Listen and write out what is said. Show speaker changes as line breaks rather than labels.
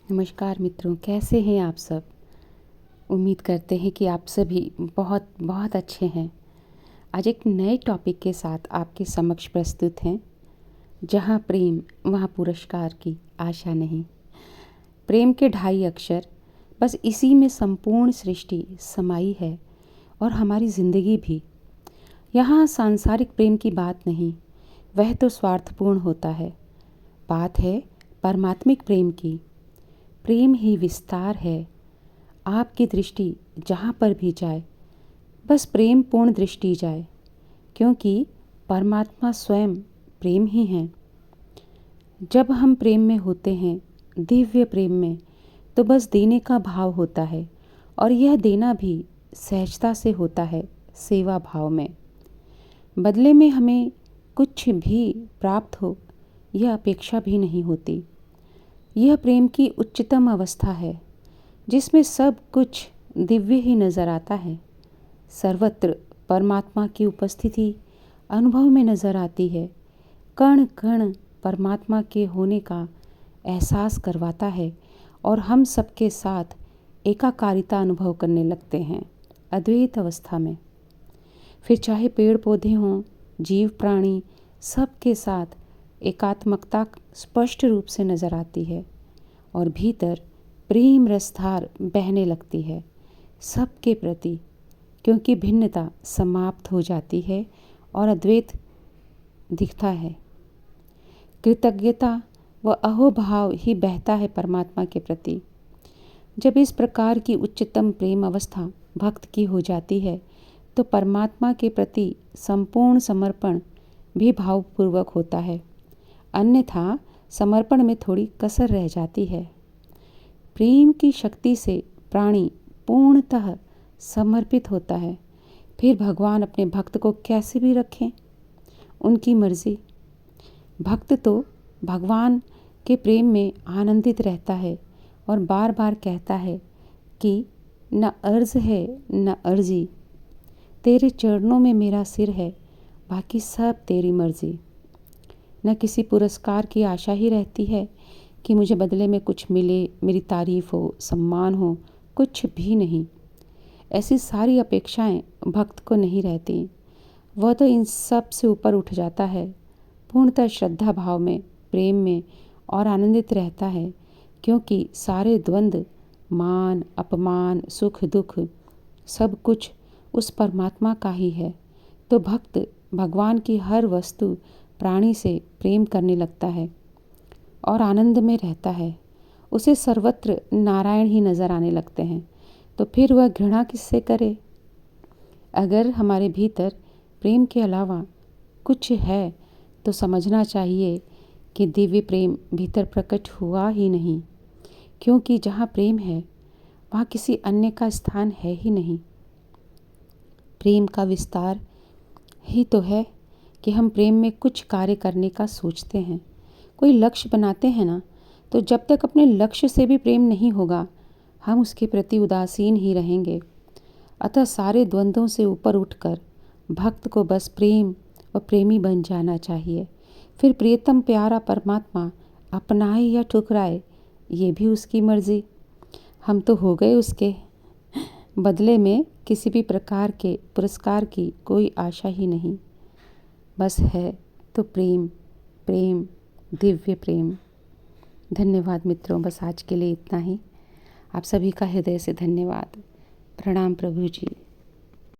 नमस्कार मित्रों, कैसे हैं आप सब। उम्मीद करते हैं कि आप सभी बहुत बहुत अच्छे हैं। आज एक नए टॉपिक के साथ आपके समक्ष प्रस्तुत हैं। जहाँ प्रेम वहाँ पुरस्कार की आशा नहीं। प्रेम के 2.5 अक्षर, बस इसी में संपूर्ण सृष्टि समाई है और हमारी ज़िंदगी भी। यहाँ सांसारिक प्रेम की बात नहीं, वह तो स्वार्थपूर्ण होता है। बात है परमात्मिक प्रेम की। प्रेम ही विस्तार है। आपकी दृष्टि जहाँ पर भी जाए, बस प्रेम पूर्ण दृष्टि जाए, क्योंकि परमात्मा स्वयं प्रेम ही है। जब हम प्रेम में होते हैं, दिव्य प्रेम में, तो बस देने का भाव होता है और यह देना भी सहजता से होता है, सेवा भाव में। बदले में हमें कुछ भी प्राप्त हो, यह अपेक्षा भी नहीं होती। यह प्रेम की उच्चतम अवस्था है, जिसमें सब कुछ दिव्य ही नज़र आता है। सर्वत्र परमात्मा की उपस्थिति अनुभव में नज़र आती है। कण कण परमात्मा के होने का एहसास करवाता है और हम सबके साथ एकाकारिता अनुभव करने लगते हैं अद्वैत अवस्था में। फिर चाहे पेड़ पौधे हों, जीव प्राणी, सबके साथ एकात्मकता स्पष्ट रूप से नज़र आती है और भीतर प्रेम रसधार बहने लगती है सबके प्रति, क्योंकि भिन्नता समाप्त हो जाती है और अद्वैत दिखता है। कृतज्ञता व अहोभाव ही बहता है परमात्मा के प्रति। जब इस प्रकार की उच्चतम प्रेम अवस्था भक्त की हो जाती है, तो परमात्मा के प्रति संपूर्ण समर्पण भी भावपूर्वक होता है, अन्यथा समर्पण में थोड़ी कसर रह जाती है। प्रेम की शक्ति से प्राणी पूर्णतः समर्पित होता है। फिर भगवान अपने भक्त को कैसे भी रखें, उनकी मर्जी। भक्त तो भगवान के प्रेम में आनंदित रहता है और बार बार कहता है कि न अर्ज है न अर्जी, तेरे चरणों में मेरा सिर है, बाकी सब तेरी मर्जी। न किसी पुरस्कार की आशा ही रहती है कि मुझे बदले में कुछ मिले, मेरी तारीफ हो, सम्मान हो, कुछ भी नहीं। ऐसी सारी अपेक्षाएं भक्त को नहीं रहती। वह तो इन सब से ऊपर उठ जाता है, पूर्णतः श्रद्धा भाव में, प्रेम में और आनंदित रहता है, क्योंकि सारे द्वंद्व, मान अपमान, सुख दुख, सब कुछ उस परमात्मा का ही है। तो भक्त भगवान की हर वस्तु प्राणी से प्रेम करने लगता है और आनंद में रहता है। उसे सर्वत्र नारायण ही नज़र आने लगते हैं। तो फिर वह घृणा किससे करे। अगर हमारे भीतर प्रेम के अलावा कुछ है, तो समझना चाहिए कि दिव्य प्रेम भीतर प्रकट हुआ ही नहीं, क्योंकि जहाँ प्रेम है, वहाँ किसी अन्य का स्थान है ही नहीं। प्रेम का विस्तार ही तो है कि हम प्रेम में कुछ कार्य करने का सोचते हैं, कोई लक्ष्य बनाते हैं ना, तो जब तक अपने लक्ष्य से भी प्रेम नहीं होगा, हम उसके प्रति उदासीन ही रहेंगे। अतः सारे द्वंद्वों से ऊपर उठकर भक्त को बस प्रेम व प्रेमी बन जाना चाहिए। फिर प्रियतम प्यारा परमात्मा अपनाए या ठुकराए, ये भी उसकी मर्जी। हम तो हो गए उसके। बदले में किसी भी प्रकार के पुरस्कार की कोई आशा ही नहीं। बस है तो प्रेम, प्रेम, दिव्य प्रेम। धन्यवाद मित्रों, बस आज के लिए इतना ही। आप सभी का हृदय से धन्यवाद। प्रणाम प्रभु जी।